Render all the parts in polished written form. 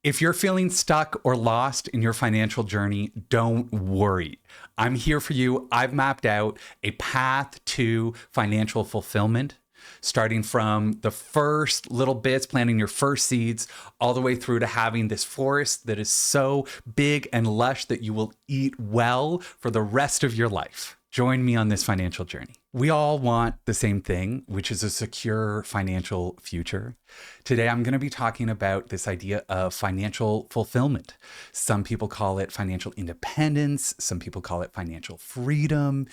If you're feeling stuck or lost in your financial journey, don't worry. I'm here for you. I've mapped out a path to financial fulfillment, starting from the first little bits, planting your first seeds, all the way through to having this forest that is so big and lush that you will eat well for the rest of your life. Join me on this financial journey. We all want the same thing, which is a secure financial future. Today, I'm going to be talking about this idea of financial fulfillment. Some people call it financial independence. Some people call it financial freedom,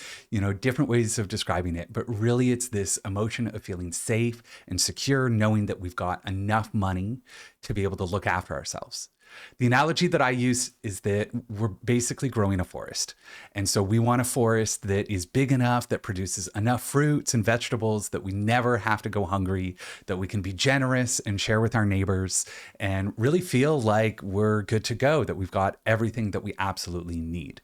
different ways of describing it. But really, it's this emotion of feeling safe and secure, knowing that we've got enough money to be able to look after ourselves. The analogy that I use is that we're basically growing a forest. And so we want a forest that is big enough, that produces enough fruits and vegetables that we never have to go hungry, that we can be generous and share with our neighbors and really feel like we're good to go, that we've got everything that we absolutely need.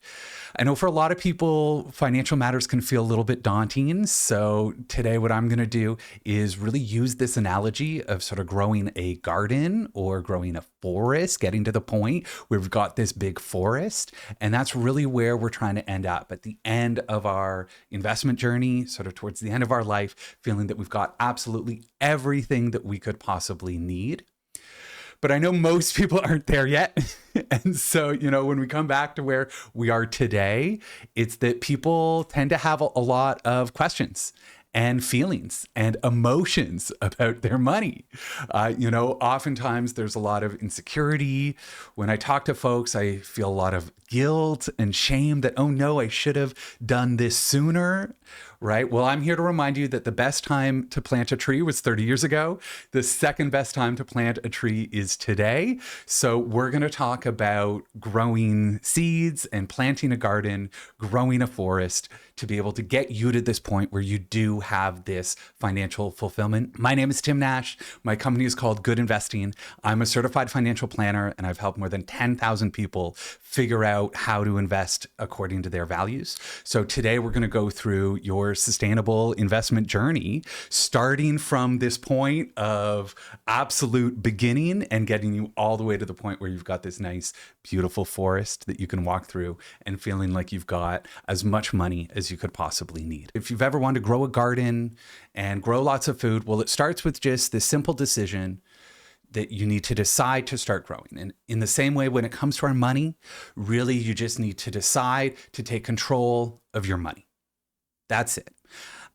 I know for a lot of people, financial matters can feel a little bit daunting. So today, what I'm going to do is really use this analogy of sort of growing a garden or growing a forest, getting to the point where we've got this big forest. And that's really where we're trying to end up at the end of our investment journey, sort of towards the end of our life, feeling that we've got absolutely everything that we could possibly need. But I know most people aren't there yet. And so, when we come back to where we are today, it's that people tend to have a lot of questions and feelings and emotions about their money. Oftentimes there's a lot of insecurity. When I talk to folks, I feel a lot of guilt and shame that, oh no, I should have done this sooner, right? Well, I'm here to remind you that the best time to plant a tree was 30 years ago. The second best time to plant a tree is today. So we're going to talk about growing seeds and planting a garden, growing a forest to be able to get you to this point where you do have this financial fulfillment. My name is Tim Nash. My company is called Good Investing. I'm a certified financial planner, and I've helped more than 10,000 people figure out how to invest according to their values. So today we're going to go through your sustainable investment journey, starting from this point of absolute beginning and getting you all the way to the point where you've got this nice, beautiful forest that you can walk through and feeling like you've got as much money as you could possibly need. If you've ever wanted to grow a garden and grow lots of food, well, it starts with just this simple decision that you need to decide to start growing. And in the same way, when it comes to our money, really, you just need to decide to take control of your money. That's it.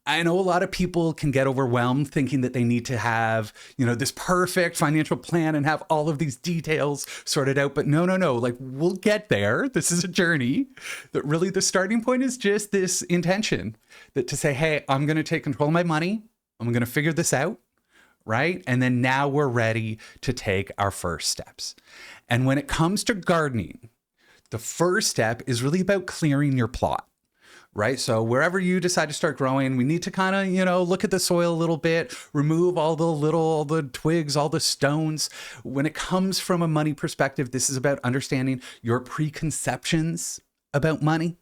I know a lot of people can get overwhelmed thinking that they need to have, this perfect financial plan and have all of these details sorted out. But no. Like, we'll get there. This is a journey. That really the starting point is just this intention that to say, hey, I'm going to take control of my money. I'm going to figure this out. Right? And then now we're ready to take our first steps. And when it comes to gardening, the first step is really about clearing your plot. Right? So wherever you decide to start growing, we need to kind of, look at the soil a little bit, remove all the twigs, all the stones. When it comes from a money perspective, this is about understanding your preconceptions about money.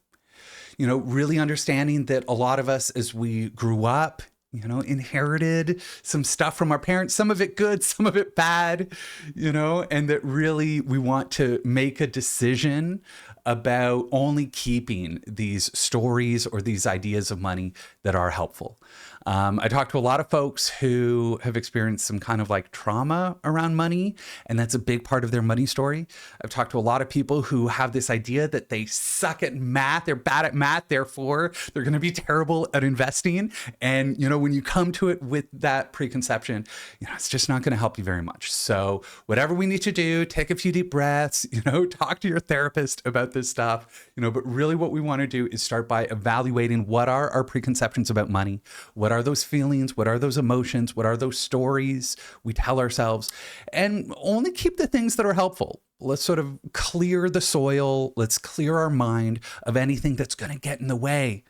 Really understanding that a lot of us, as we grew up, inherited some stuff from our parents, some of it good, some of it bad, and that really we want to make a decision about only keeping these stories or these ideas of money that are helpful. I talk to a lot of folks who have experienced some kind of like trauma around money, and that's a big part of their money story. I've talked to a lot of people who have this idea that they suck at math, they're bad at math, therefore they're going to be terrible at investing. And, when you come to it with that preconception, it's just not going to help you very much. So whatever we need to do, take a few deep breaths, talk to your therapist about this stuff, but really what we want to do is start by evaluating what are our preconceptions about money, what are those feelings, what are those emotions, what are those stories we tell ourselves, and only keep the things that are helpful. Let's sort of clear the soil. Let's clear our mind of anything that's going to get in the way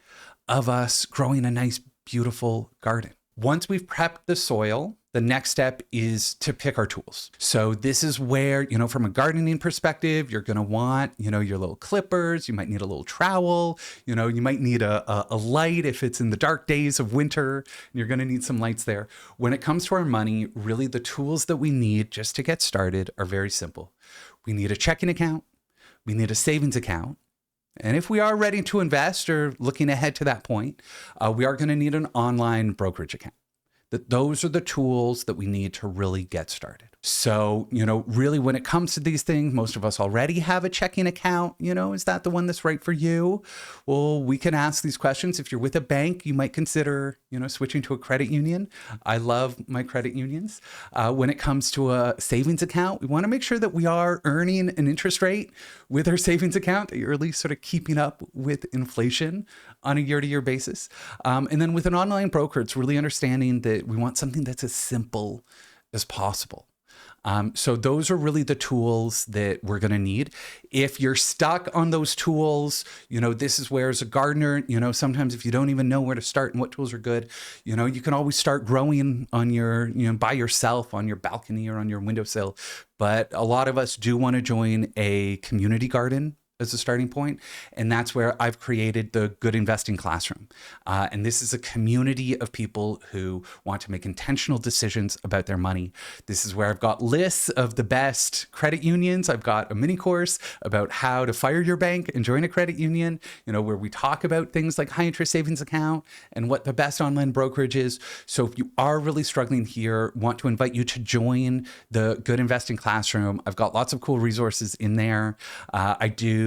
of us growing a nice, beautiful garden. Once we've prepped the soil, the next step is to pick our tools. So this is where, from a gardening perspective, you're going to want, your little clippers. You might need a little trowel. You might need a light if it's in the dark days of winter. You're going to need some lights there. When it comes to our money, really the tools that we need just to get started are very simple. We need a checking account. We need a savings account. And if we are ready to invest or looking ahead to that point, we are going to need an online brokerage account. Those are the tools that we need to really get started. So, really when it comes to these things, most of us already have a checking account. Is that the one that's right for you? Well, we can ask these questions. If you're with a bank, you might consider, switching to a credit union. I love my credit unions. When it comes to a savings account, we want to make sure that we are earning an interest rate with our savings account, that you're at least sort of keeping up with inflation on a year-to-year basis. And then with an online broker, it's really understanding that we want something that's as simple as possible. So those are really the tools that we're going to need. If you're stuck on those tools, this is where as a gardener, sometimes if you don't even know where to start and what tools are good, you can always start growing on your, by yourself on your balcony or on your windowsill. But a lot of us do want to join a community garden as a starting point. And that's where I've created the Good Investing Classroom. And this is a community of people who want to make intentional decisions about their money. This is where I've got lists of the best credit unions. I've got a mini course about how to fire your bank and join a credit union, where we talk about things like high interest savings account and what the best online brokerage is. So if you are really struggling here, want to invite you to join the Good Investing Classroom. I've got lots of cool resources in there. I do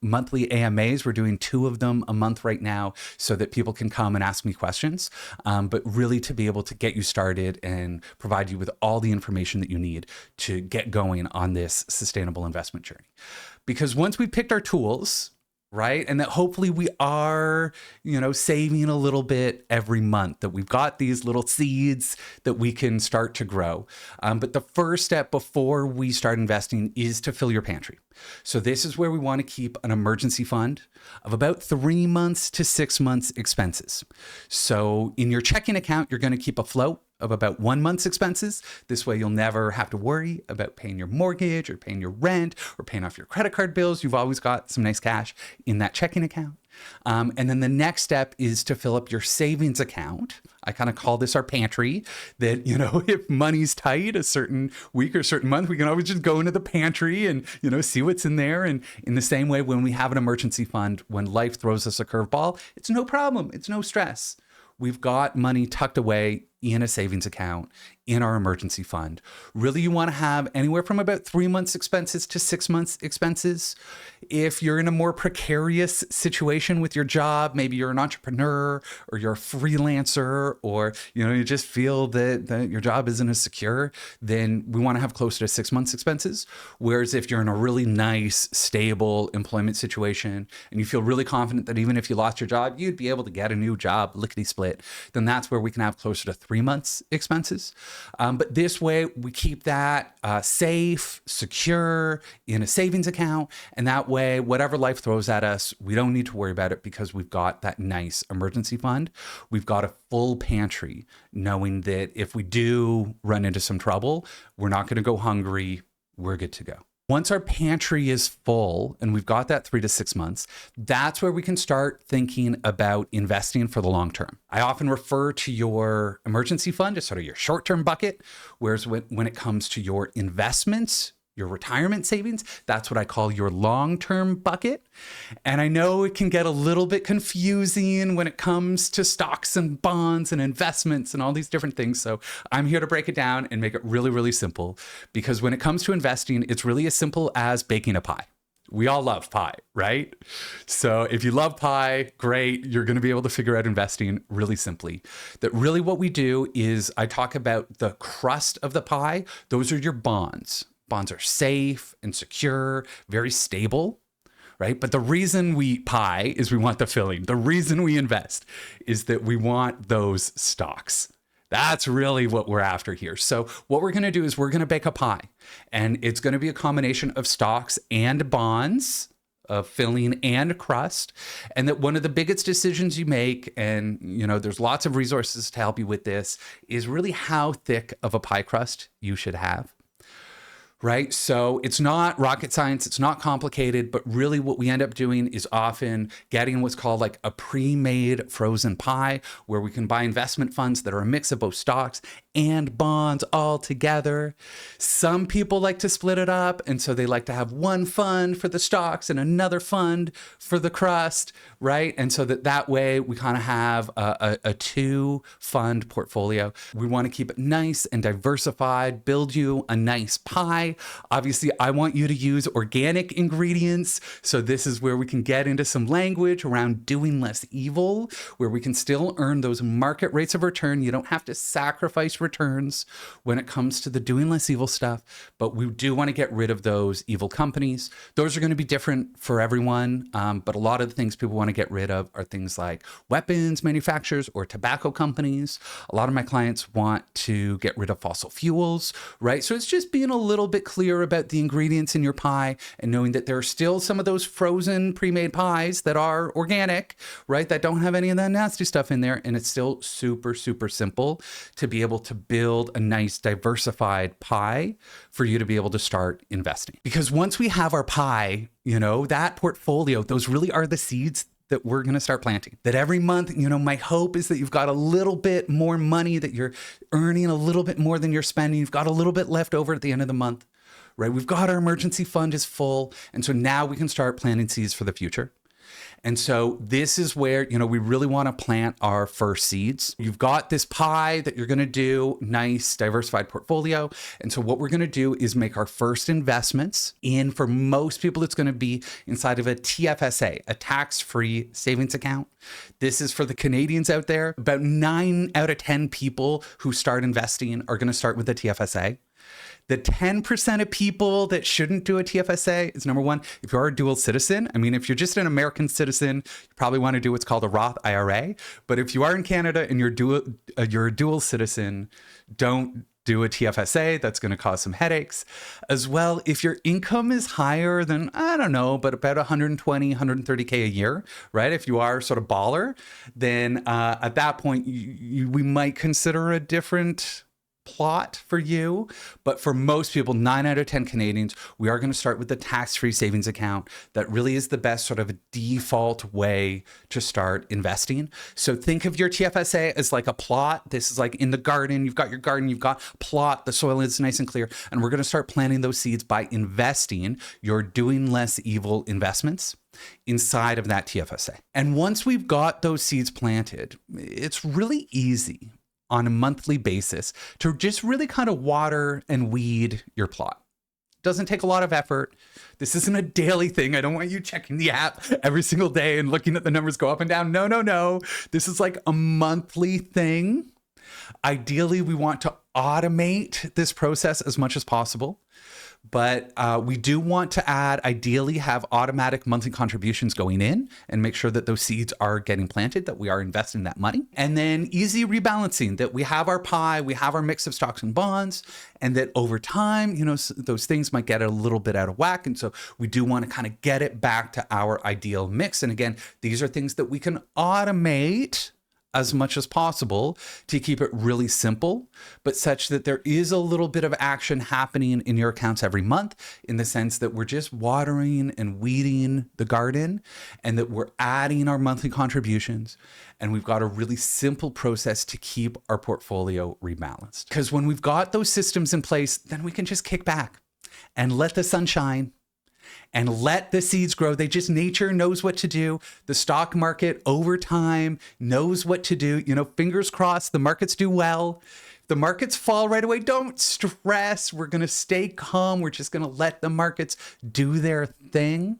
monthly AMAs. We're doing 2 of them a month right now so that people can come and ask me questions, but really to be able to get you started and provide you with all the information that you need to get going on this sustainable investment journey. Because once we picked our tools, right? And that hopefully we are, saving a little bit every month, that we've got these little seeds that we can start to grow. But the first step before we start investing is to fill your pantry. So this is where we want to keep an emergency fund of about 3 months to 6 months expenses. So in your checking account, you're going to keep a float of about 1 month's expenses. This way you'll never have to worry about paying your mortgage or paying your rent or paying off your credit card bills. You've always got some nice cash in that checking account. And then the next step is to fill up your savings account. I kind of call this our pantry, that, if money's tight a certain week or certain month, we can always just go into the pantry and, see what's in there. And in the same way, when we have an emergency fund, when life throws us a curveball, it's no problem. It's no stress. We've got money tucked away in a savings account, in our emergency fund. Really, you want to have anywhere from about 3 months expenses to 6 months expenses. If you're in a more precarious situation with your job, maybe you're an entrepreneur or you're a freelancer, or, you just feel that your job isn't as secure, then we want to have closer to 6 months expenses. Whereas if you're in a really nice, stable employment situation and you feel really confident that even if you lost your job, you'd be able to get a new job, lickety split, then that's where we can have closer to 3 months expenses. But this way we keep that safe, secure in a savings account. And that way, whatever life throws at us, we don't need to worry about it because we've got that nice emergency fund. We've got a full pantry, knowing that if we do run into some trouble, we're not going to go hungry. We're good to go. Once our pantry is full and we've got that 3 to 6 months, that's where we can start thinking about investing for the long term. I often refer to your emergency fund as sort of your short-term bucket, whereas when it comes to your investments, your retirement savings, that's what I call your long-term bucket. And I know it can get a little bit confusing when it comes to stocks and bonds and investments and all these different things. So I'm here to break it down and make it really, really simple, because when it comes to investing, it's really as simple as baking a pie. We all love pie, right? So if you love pie, great. You're going to be able to figure out investing really simply. That really what we do is I talk about the crust of the pie. Those are your bonds. Bonds are safe and secure, very stable, right? But the reason we eat pie is we want the filling. The reason we invest is that we want those stocks. That's really what we're after here. So what we're going to do is we're going to bake a pie, and it's going to be a combination of stocks and bonds. of filling and crust, and that one of the biggest decisions you make, and there's lots of resources to help you with this, is really how thick of a pie crust you should have. Right? So it's not rocket science, it's not complicated, but really what we end up doing is often getting what's called like a pre-made frozen pie, where we can buy investment funds that are a mix of both stocks and bonds all together. Some people like to split it up, and so they like to have one fund for the stocks and another fund for the crust, right? And so that way we kind of have a two-fund portfolio. We want to keep it nice and diversified, build you a nice pie. Obviously, I want you to use organic ingredients. So this is where we can get into some language around doing less evil, where we can still earn those market rates of return. You don't have to sacrifice returns when it comes to the doing less evil stuff, but we do want to get rid of those evil companies. Those are going to be different for everyone, but a lot of the things people want to get rid of are things like weapons manufacturers or tobacco companies. A lot of my clients want to get rid of fossil fuels, right? So it's just being a little bit clear about the ingredients in your pie and knowing that there are still some of those frozen pre-made pies that are organic, right? That don't have any of that nasty stuff in there. And it's still super, super simple to be able to build a nice diversified pie for you to be able to start investing. Because once we have our pie, that portfolio, those really are the seeds that we're going to start planting. That every month, my hope is that you've got a little bit more money, that you're earning a little bit more than you're spending. You've got a little bit left over at the end of the month, right? We've got our emergency fund is full. And so now we can start planting seeds for the future. And so this is where, we really want to plant our first seeds. You've got this pie that you're going to do, nice diversified portfolio. And so what we're going to do is make our first investments in, for most people, it's going to be inside of a TFSA, a tax-free savings account. This is for the Canadians out there. About 9 out of 10 people who start investing are going to start with a TFSA. The 10% of people that shouldn't do a TFSA is, number one, if you are a dual citizen. I mean, if you're just an American citizen, you probably want to do what's called a Roth IRA. But if you are in Canada and you're a dual citizen, don't do a TFSA. That's going to cause some headaches. As well, if your income is higher than, I don't know, but about 120, 130K a year, right? If you are sort of baller, then at that point, we might consider a different plot for you. But for most people, 9 out of 10 Canadians, we are going to start with the tax-free savings account. That really is the best sort of default way to start investing. So think of your TFSA as like a plot. This is like in the garden. You've got your garden, you've got plot, the soil is nice and clear. And we're going to start planting those seeds by investing your doing less evil investments inside of that TFSA. And once we've got those seeds planted, it's really easy on a monthly basis to just really kind of water and weed your plot. Doesn't take a lot of effort. This isn't a daily thing. I don't want you checking the app every single day and looking at the numbers go up and down. No. This is like a monthly thing. Ideally, we want to automate this process as much as possible. But we do want to ideally have automatic monthly contributions going in and make sure that those seeds are getting planted, that we are investing that money. And then easy rebalancing, that we have our pie, we have our mix of stocks and bonds, and that over time, those things might get a little bit out of whack. And so we do want to kind of get it back to our ideal mix. And again, these are things that we can automate as much as possible to keep it really simple, but such that there is a little bit of action happening in your accounts every month, in the sense that we're just watering and weeding the garden, and that we're adding our monthly contributions. And we've got a really simple process to keep our portfolio rebalanced. Because when we've got those systems in place, then we can just kick back and let the sun shine and let the seeds grow. Nature knows what to do. The stock market over time knows what to do. Fingers crossed, the markets do well. If the markets fall right away, don't stress. We're going to stay calm. We're just going to let the markets do their thing,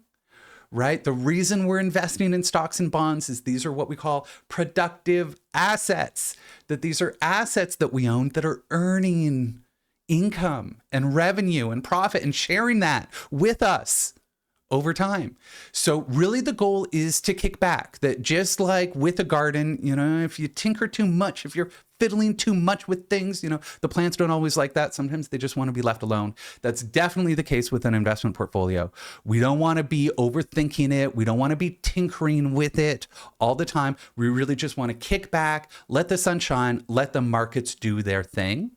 right? The reason we're investing in stocks and bonds is these are what we call productive assets, that these are assets that we own that are earning income and revenue and profit and sharing that with us over time. So really the goal is to kick back, that just like with a garden, if you tinker too much, if you're fiddling too much with things. The plants don't always like that. Sometimes they just want to be left alone. That's definitely the case with an investment portfolio. We don't want to be overthinking it. We don't want to be tinkering with it all the time. We really just want to kick back, let the sun shine, let the markets do their thing.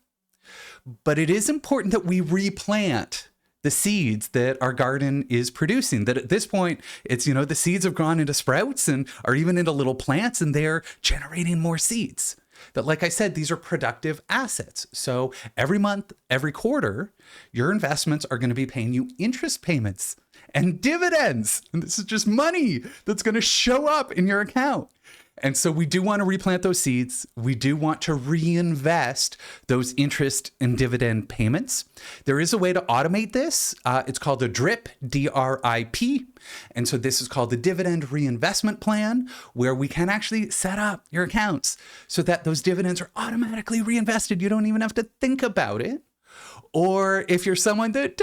But it is important that we replant the seeds that our garden is producing. That at this point, it's, the seeds have gone into sprouts and are even into little plants, and they're generating more seeds. That, like I said, these are productive assets. So every month, every quarter, your investments are going to be paying you interest payments and dividends. And this is just money that's going to show up in your account. And so we do want to replant those seeds. We do want to reinvest those interest and dividend payments. There is a way to automate this. It's called a DRIP, D-R-I-P. And so this is called the Dividend Reinvestment Plan, where we can actually set up your accounts so that those dividends are automatically reinvested. You don't even have to think about it. Or if you're someone that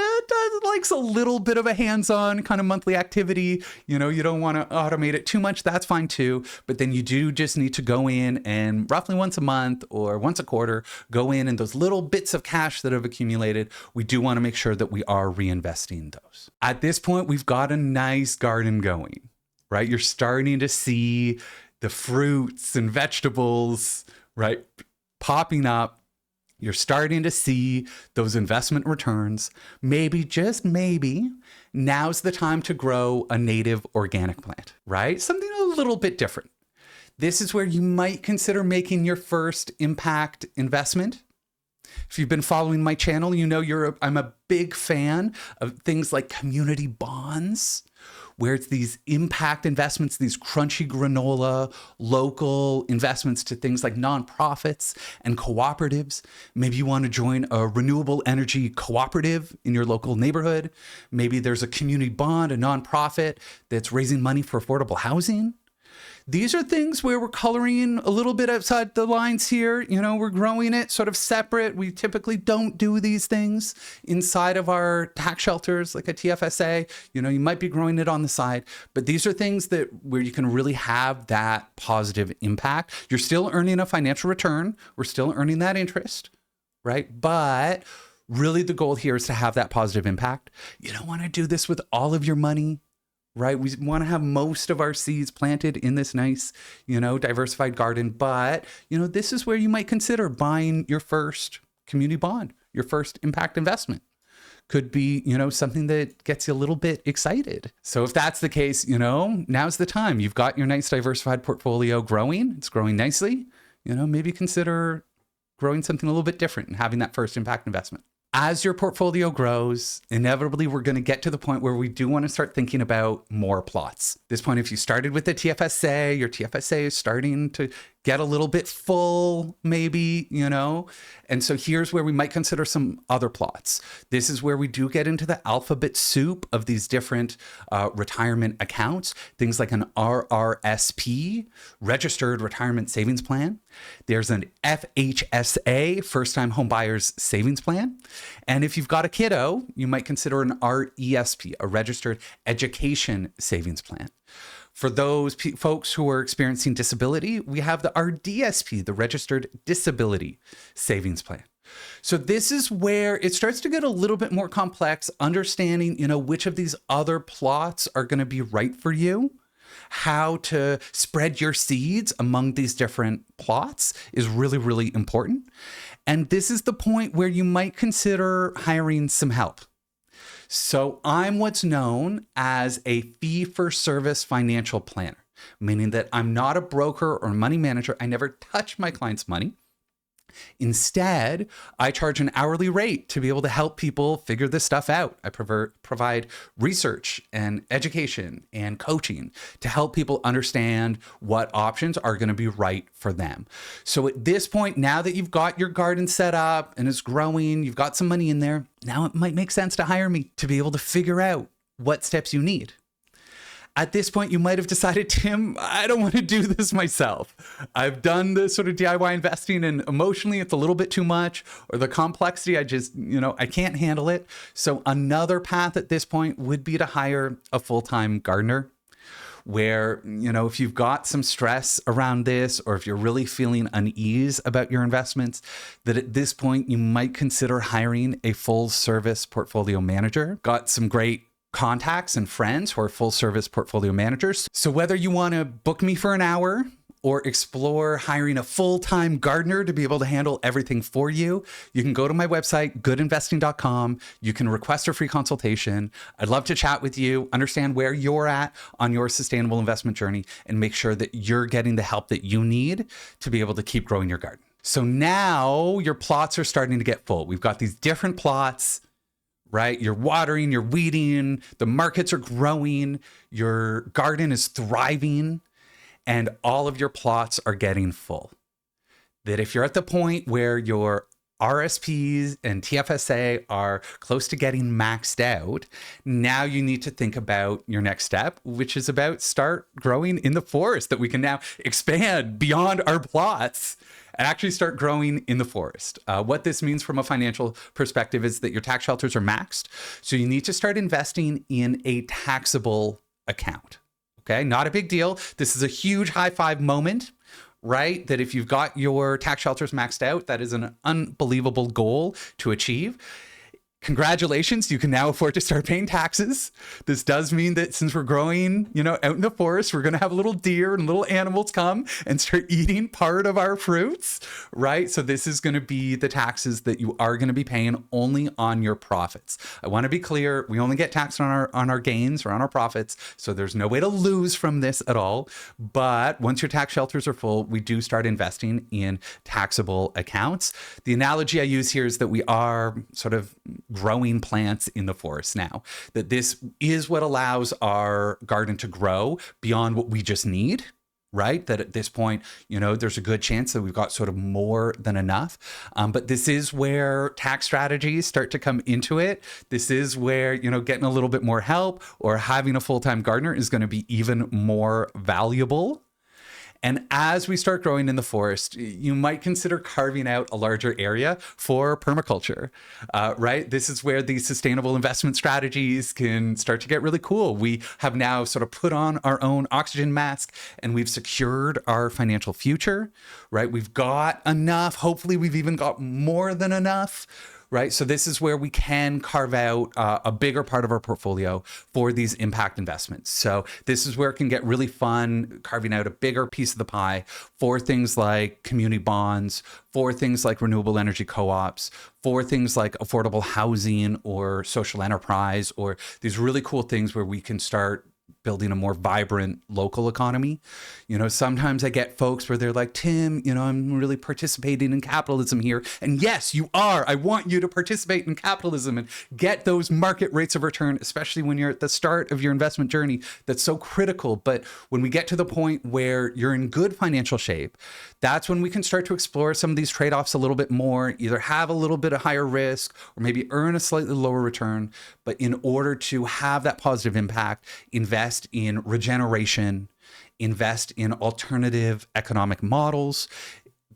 likes a little bit of a hands-on kind of monthly activity, you don't want to automate it too much, that's fine too. But then you do just need to go in and roughly once a month or once a quarter, go in and those little bits of cash that have accumulated, we do want to make sure that we are reinvesting those. At this point, we've got a nice garden going, right? You're starting to see the fruits and vegetables, right, popping up. You're starting to see those investment returns. Maybe, just maybe, now's the time to grow a native organic plant, right? Something a little bit different. This is where you might consider making your first impact investment. If you've been following my channel, I'm a big fan of things like community bonds, where it's these impact investments, these crunchy granola, local investments to things like nonprofits and cooperatives. Maybe you want to join a renewable energy cooperative in your local neighborhood. Maybe there's a community bond, a nonprofit that's raising money for affordable housing. These are things where we're coloring a little bit outside the lines here. We're growing it sort of separate. We typically don't do these things inside of our tax shelters like a TFSA. You might be growing it on the side, but these are things where you can really have that positive impact. You're still earning a financial return. We're still earning that interest, right? But really the goal here is to have that positive impact. You don't want to do this with all of your money, right? We want to have most of our seeds planted in this nice, diversified garden. But, this is where you might consider buying your first community bond, your first impact investment. Could be, something that gets you a little bit excited. So if that's the case, now's the time. You've got your nice diversified portfolio growing. It's growing nicely. Maybe consider growing something a little bit different and having that first impact investment. As your portfolio grows, inevitably, we're going to get to the point where we do want to start thinking about more plots. At this point, if you started with the TFSA, your TFSA is starting to get a little bit full, maybe, And so here's where we might consider some other plots. This is where we do get into the alphabet soup of these different retirement accounts, things like an RRSP, Registered Retirement Savings Plan. There's an FHSA, First Time Home Buyers Savings Plan. And if you've got a kiddo, you might consider an RESP, a Registered Education Savings Plan. For those folks who are experiencing disability, we have the RDSP, the Registered Disability Savings Plan. So this is where it starts to get a little bit more complex, understanding, which of these other plots are going to be right for you. How to spread your seeds among these different plots is really, really important. And this is the point where you might consider hiring some help. So I'm what's known as a fee-for-service financial planner, meaning that I'm not a broker or money manager. I never touch my clients' money. Instead, I charge an hourly rate to be able to help people figure this stuff out. I provide research and education and coaching to help people understand what options are going to be right for them. So at this point, now that you've got your garden set up and it's growing, you've got some money in there, now it might make sense to hire me to be able to figure out what steps you need. At this point, you might have decided, Tim, I don't want to do this myself. I've done this sort of DIY investing and emotionally it's a little bit too much, or the complexity, I just, I can't handle it. So another path at this point would be to hire a full-time gardener. where, if you've got some stress around this, or if you're really feeling unease about your investments, that at this point you might consider hiring a full service portfolio manager. Got some great contacts and friends who are full service portfolio managers. So whether you want to book me for an hour or explore hiring a full-time gardener to be able to handle everything for you, you can go to my website, goodinvesting.com. You can request a free consultation. I'd love to chat with you, understand where you're at on your sustainable investment journey, and make sure that you're getting the help that you need to be able to keep growing your garden. So now your plots are starting to get full. We've got these different plots, right? You're watering, you're weeding, the markets are growing, your garden is thriving, and all of your plots are getting full. That if you're at the point where your RSPs and TFSA are close to getting maxed out, now you need to think about your next step, which is about start growing in the forest, that we can now expand beyond our plots and actually start growing in the forest. What this means from a financial perspective is that your tax shelters are maxed. So you need to start investing in a taxable account. Okay, not a big deal. This is a huge high five moment, right? That if you've got your tax shelters maxed out, that is an unbelievable goal to achieve. Congratulations, you can now afford to start paying taxes. This does mean that since we're growing, out in the forest, we're going to have little deer and little animals come and start eating part of our fruits, right? So this is going to be the taxes that you are going to be paying only on your profits. I want to be clear, we only get taxed on our gains or on our profits, so there's no way to lose from this at all. But once your tax shelters are full, we do start investing in taxable accounts. The analogy I use here is that we are sort of growing plants in the forest now, that this is what allows our garden to grow beyond what we just need, right? That at this point, there's a good chance that we've got sort of more than enough. But this is where tax strategies start to come into it. This is where, getting a little bit more help or having a full-time gardener is going to be even more valuable. And as we start growing in the forest, you might consider carving out a larger area for permaculture, right? This is where these sustainable investment strategies can start to get really cool. We have now sort of put on our own oxygen mask and we've secured our financial future, right? We've got enough. Hopefully, we've even got more than enough. Right. So this is where we can carve out a bigger part of our portfolio for these impact investments. So this is where it can get really fun, carving out a bigger piece of the pie for things like community bonds, for things like renewable energy co-ops, for things like affordable housing or social enterprise, or these really cool things where we can start building a more vibrant local economy. Sometimes I get folks where they're like, Tim, I'm really participating in capitalism here. And yes, you are. I want you to participate in capitalism and get those market rates of return, especially when you're at the start of your investment journey. That's so critical. But when we get to the point where you're in good financial shape, that's when we can start to explore some of these trade-offs a little bit more, either have a little bit of higher risk or maybe earn a slightly lower return. But in order to have that positive impact, invest in regeneration, invest in alternative economic models.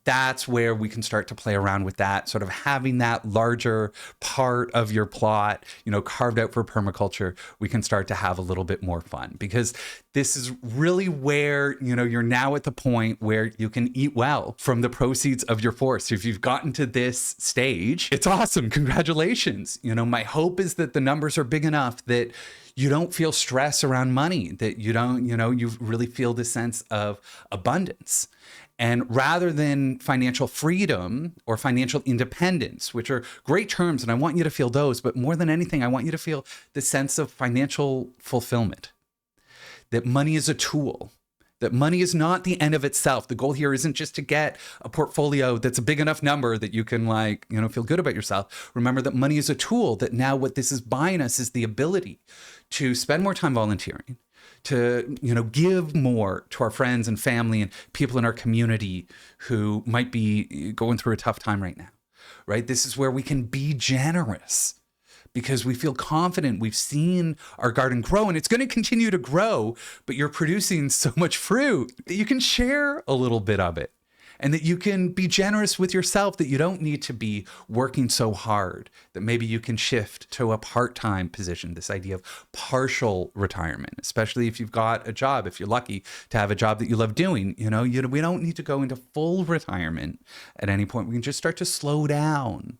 That's where we can start to play around with that, sort of having that larger part of your plot, carved out for permaculture. We can start to have a little bit more fun, because this is really where, you're now at the point where you can eat well from the proceeds of your forest. So if you've gotten to this stage, it's awesome. Congratulations. My hope is that the numbers are big enough that you don't feel stress around money, that you don't, you really feel this sense of abundance. And rather than financial freedom or financial independence, which are great terms, and I want you to feel those, but more than anything, I want you to feel the sense of financial fulfillment, that money is a tool, that money is not the end of itself. The goal here isn't just to get a portfolio that's a big enough number that you can feel good about yourself. Remember that money is a tool, that now what this is buying us is the ability to spend more time volunteering, to, give more to our friends and family and people in our community who might be going through a tough time right now, right? This is where we can be generous because we feel confident. We've seen our garden grow and it's going to continue to grow, but you're producing so much fruit that you can share a little bit of it. and that you can be generous with yourself, that you don't need to be working so hard, that maybe you can shift to a part-time position, this idea of partial retirement, especially if you've got a job, if you're lucky to have a job that you love doing. We don't need to go into full retirement at any point. We can just start to slow down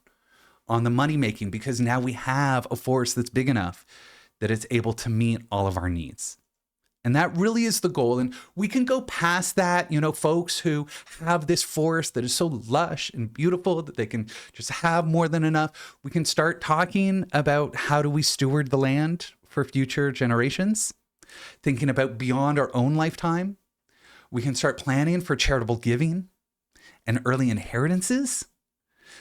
on the money making, because now we have a force that's big enough that it's able to meet all of our needs. And that really is the goal. And we can go past that, folks who have this forest that is so lush and beautiful that they can just have more than enough. We can start talking about how do we steward the land for future generations, thinking about beyond our own lifetime. We can start planning for charitable giving and early inheritances,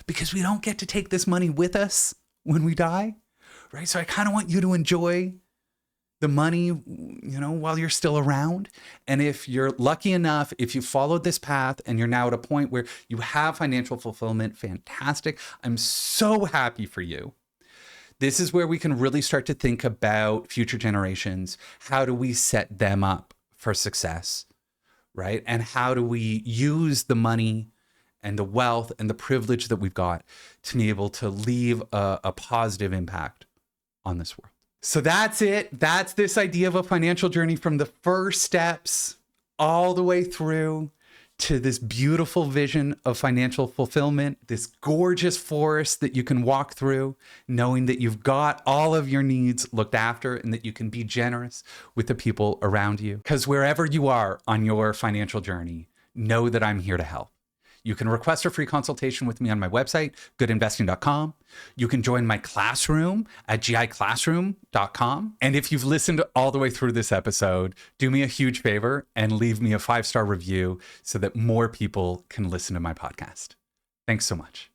because we don't get to take this money with us when we die, right? So I kind of want you to enjoy the money, while you're still around. And if you're lucky enough, if you followed this path and you're now at a point where you have financial fulfillment, fantastic. I'm so happy for you. This is where we can really start to think about future generations. How do we set them up for success, right? And how do we use the money and the wealth and the privilege that we've got to be able to leave a positive impact on this world? So that's it. That's this idea of a financial journey, from the first steps all the way through to this beautiful vision of financial fulfillment, this gorgeous forest that you can walk through, knowing that you've got all of your needs looked after and that you can be generous with the people around you. Because wherever you are on your financial journey, know that I'm here to help. You can request a free consultation with me on my website, goodinvesting.com. You can join my classroom at giclassroom.com. And if you've listened all the way through this episode, do me a huge favor and leave me a 5-star review so that more people can listen to my podcast. Thanks so much.